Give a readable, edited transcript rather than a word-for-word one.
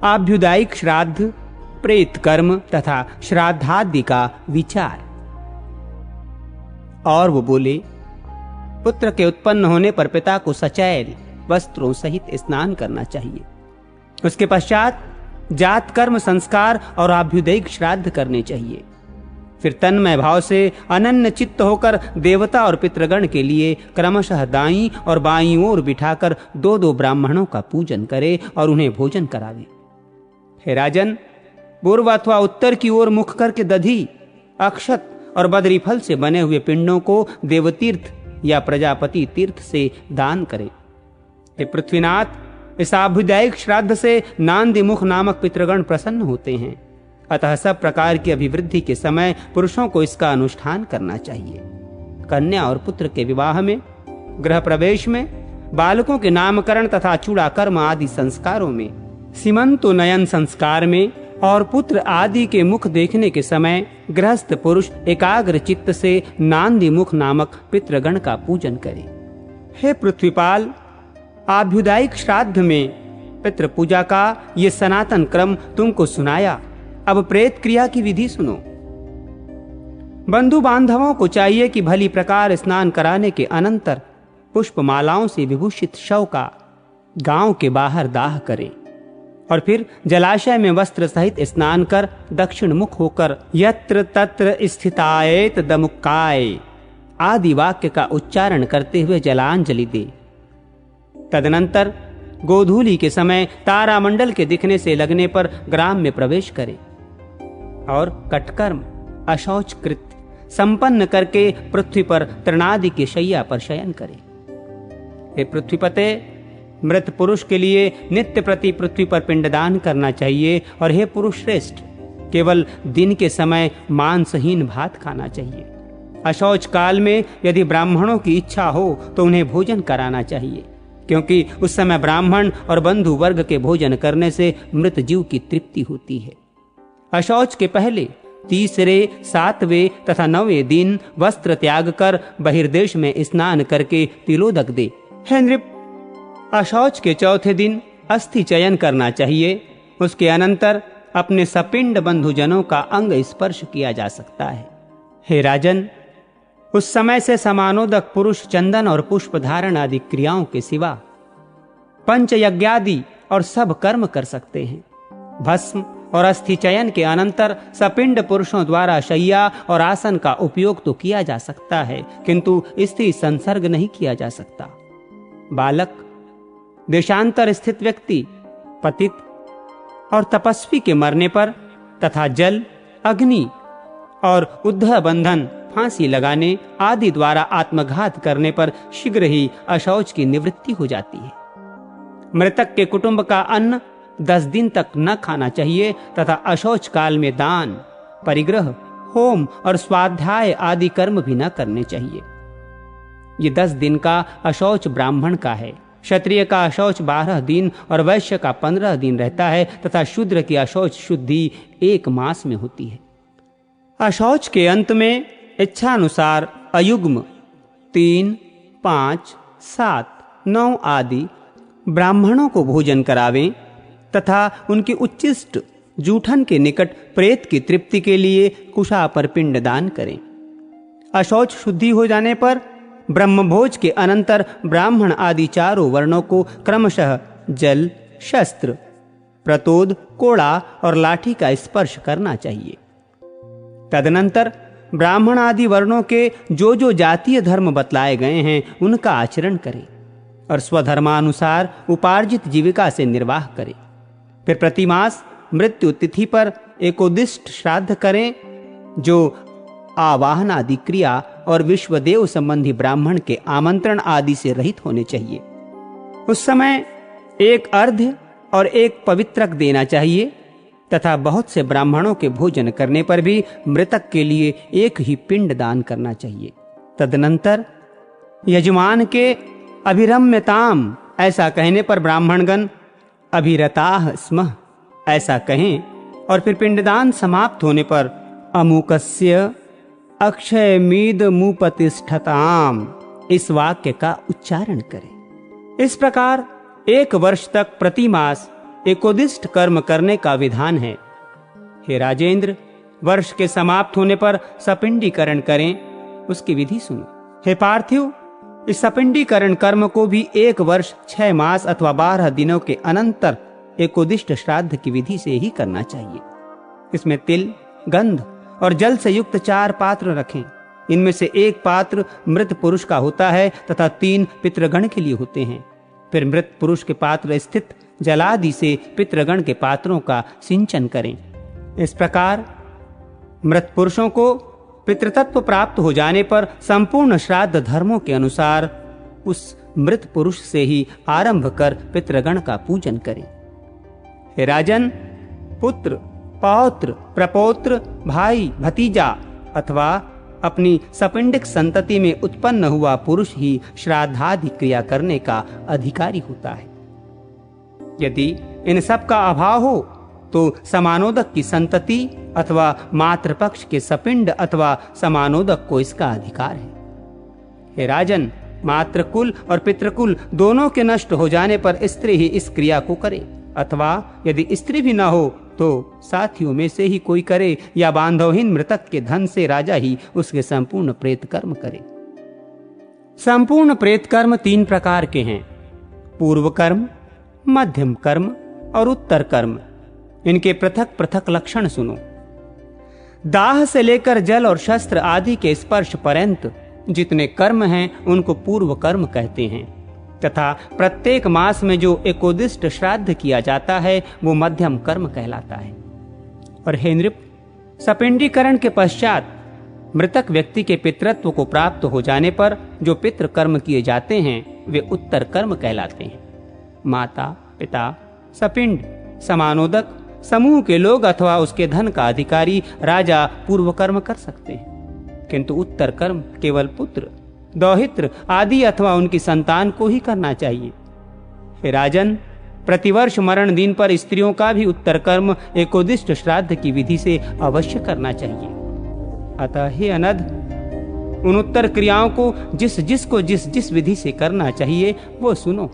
आभ्युदायिक श्राद्ध, प्रेत कर्म तथा श्राद्धादि का विचार। और वो बोले, पुत्र के उत्पन्न होने पर पिता को सचैल वस्त्रों सहित स्नान करना चाहिए। उसके पश्चात जात कर्म संस्कार और आभ्युदयिक श्राद्ध करने चाहिए। फिर तन्मय भाव से अनन्य चित्त होकर देवता और पितृगण के लिए क्रमशः दाईं और बाईं ओर बिठाकर 2-2 ब्राह्मणों का पूजन करे और उन्हें भोजन करावे। हे राजन, पूर्व अथवा उत्तर की ओर मुख करके दधी, अक्षत और बदरी फल से बने हुए पिंडों को देवतीर्थ या प्रजापति तीर्थ से दान करे। हे पृथ्वीनाथ, इस आभ्युदायिक श्राद्ध से नांदी मुख नामक पितृगण प्रसन्न होते हैं। अतः सब प्रकार की अभिवृद्धि के समय पुरुषों को इसका अनुष्ठान करना चाहिए। कन्या और पुत्र के विवाह में, गृह प्रवेश में, बालकों के नामकरण तथा चूड़ाकर्म आदि संस्कारों में, सीमंतोन्नयन संस्कार में और पुत्र आदि के मुख देखने के समय गृहस्थ पुरुष एकाग्र चित्त से नांदी मुख नामक पितृगण का पूजन करे। हे पृथ्वीपाल, आभ्युदायिक श्राद्ध में पितृ पूजा का ये सनातन क्रम तुमको सुनाया। अब प्रेत क्रिया की विधि सुनो। बंधु बांधवों को चाहिए कि भली प्रकार स्नान कराने के अनंतर पुष्प मालाओं से विभूषित शव का गांव के बाहर दाह करें और फिर जलाशय में वस्त्र सहित स्नान कर दक्षिण मुख होकर यत्र तत्र स्थितायेत दमुक्काय आदि वाक्य का उच्चारण करते हुए जलांजलि दे। तदनंतर गोधूली के समय तारामंडल के दिखने से लगने पर ग्राम में प्रवेश करे और कटकर्म अशौच कृत्य संपन्न करके पृथ्वी पर तृणादि के शैया पर शयन करे। हे पृथ्वीपते, मृत पुरुष के लिए नित्य प्रति पृथ्वी पर पिंडदान करना चाहिए। और हे पुरुष श्रेष्ठ, केवल दिन के समय मांसहीन भात खाना चाहिए। अशौच काल में यदि ब्राह्मणों की इच्छा हो तो उन्हें भोजन कराना चाहिए, क्योंकि उस समय ब्राह्मण और बंधु वर्ग के भोजन करने से मृत जीव की तृप्ति होती है। अशौच के पहले 3रे, 7वें तथा 9वें दिन वस्त्र त्याग कर बहिर्देश में स्नान करके तिलोदक दे। हे नृप, अशौच के चौथे दिन अस्थि चयन करना चाहिए। उसके अनंतर अपने सपिंड बंधुजनों का अंग स्पर्श किया जा सकता है। हे राजन, उस समय से समानोदक पुरुष चंदन और पुष्प धारण आदि क्रियाओं के सिवा पंच यज्ञादि और सब कर्म कर सकते हैं। भस्म और अस्थि चयन के अनंतर सपिंड पुरुषों द्वारा शैया और आसन का उपयोग तो किया जा सकता है, किंतु स्त्री संसर्ग नहीं किया जा सकता। बालक, देशांतर स्थित व्यक्ति, पतित और तपस्वी के मरने पर तथा जल, अग्नि और उद्धव बंधन, फांसी लगाने आदि द्वारा आत्मघात करने पर शीघ्र ही अशौच की निवृत्ति हो जाती है। मृतक के कुटुंब का अन्न 10 दिन तक न खाना चाहिए तथा अशौच काल में दान, परिग्रह, होम और स्वाध्याय आदि कर्म भी न करने चाहिए। ये 10 दिन का अशौच ब्राह्मण का है। क्षत्रिय का अशौच 12 दिन और वैश्य का 15 दिन रहता है तथा शूद्र की अशौच शुद्धि 1 मास में होती है। अशौच के अंत में इच्छानुसार अयुग्म 3, 5, 7, 9 आदि ब्राह्मणों को भोजन करावें तथा उनके उच्चिष्ट जूठन के निकट प्रेत की तृप्ति के लिए कुशा पर पिंडदान करें। अशौच शुद्धि हो जाने पर ब्रह्मभोज के अनंतर ब्राह्मण आदि 4 वर्णों को क्रमशः जल, शस्त्र, प्रतोद, कोड़ा और लाठी का स्पर्श करना चाहिए। तदनंतर ब्राह्मण आदि वर्णों के जो जो जातीय धर्म बतलाए गए हैं उनका आचरण करें और स्वधर्मानुसार उपार्जित जीविका से निर्वाह करें। फिर प्रतिमास मृत्यु तिथि पर एकोदिष्ट श्राद्ध करें, जो आवाहन आदि क्रिया और विश्वदेव संबंधी ब्राह्मण के आमंत्रण आदि से रहित होने चाहिए। उस समय 1 अर्घ्य और 1 पवित्रक देना चाहिए तथा बहुत से ब्राह्मणों के भोजन करने पर भी मृतक के लिए 1 ही पिंड दान करना चाहिए। तदनंतर यजमान के अभिरम्यताम ऐसा कहने पर ब्राह्मणगण अभिरताः स्मः ऐसा कहें और फिर पिंडदान समाप्त होने पर अमुकस्य अक्षयमीद मुपतिष्ठताम इस वाक्य का उच्चारण करें। इस प्रकार 1 वर्ष तक प्रतिमास एकोदिष्ट कर्म करने का विधान है। हे राजेंद्र, वर्ष के समाप्त होने पर सपिंडीकरण करें, उसकी विधि सुनो। हे पार्थिव, इस सपिंडीकरण कर्म को भी 1 वर्ष 6 मास अथवा 12 दिनों के अनंतर एकोदिष्ट श्राद्ध की विधि से ही करना चाहिए। इसमें तिल, गंध और जल से युक्त 4 पात्र रखें। इनमें से 1 पात्र मृत पुरुष का होता है तथा 3 पितृगण के लिए होते हैं। फिर मृत पुरुष के पात्र स्थित जलादि से पितृगण के पात्रों का सिंचन करें। इस प्रकार मृत पुरुषों को पितृतत्व प्राप्त हो जाने पर संपूर्ण श्राद्ध धर्मों के अनुसार उस मृत पुरुष से ही आरंभ कर पितृगण का पूजन करें। हे राजन, पुत्र, पौत्र, प्रपौत्र, भाई, भतीजा अथवा अपनी सपिंडिक संतति में उत्पन्न हुआ पुरुष ही श्राद्धादि क्रिया करने का अधिकारी होता है। यदि इन सब का अभाव हो तो समानोदक की संतति अथवा मातृपक्ष के सपिंड अथवा समानोदक को इसका अधिकार है। हे राजन, मातृकुल और पितृकुल दोनों के नष्ट हो जाने पर स्त्री ही इस क्रिया को करे, अथवा यदि स्त्री भी न हो तो साथियों में से ही कोई करे, या बांधवहीन मृतक के धन से राजा ही उसके संपूर्ण प्रेत कर्म करे। संपूर्ण प्रेत कर्म 3 प्रकार के हैं: पूर्व कर्म, मध्यम कर्म और उत्तर कर्म। इनके पृथक पृथक लक्षण सुनो। दाह से लेकर जल और शस्त्र आदि के स्पर्श पर्यंत जितने कर्म हैं उनको पूर्व कर्म कहते हैं, तथा प्रत्येक मास में जो एकोदिष्ट श्राद्ध किया जाता है वो मध्यम कर्म कहलाता है। और हे नृप, सपिंडीकरण के पश्चात मृतक व्यक्ति के पितृत्व को प्राप्त हो जाने पर जो पितृ कर्म किए जाते हैं वे उत्तर कर्म कहलाते हैं। माता, पिता, सपिंड, समानोदक, समूह के लोग अथवा उसके धन का अधिकारी राजा पूर्व कर्म कर सकते हैं, किंतु उत्तर कर्म केवल पुत्र, दौहित्र आदि अथवा उनकी संतान को ही करना चाहिए। हे राजन, प्रतिवर्ष मरण दिन पर स्त्रियों का भी उत्तर कर्म एकोदिष्ट श्राद्ध की विधि से अवश्य करना चाहिए। अतः हे अनध, उन उत्तर क्रियाओं को जिस जिस विधि से करना चाहिए वो सुनो।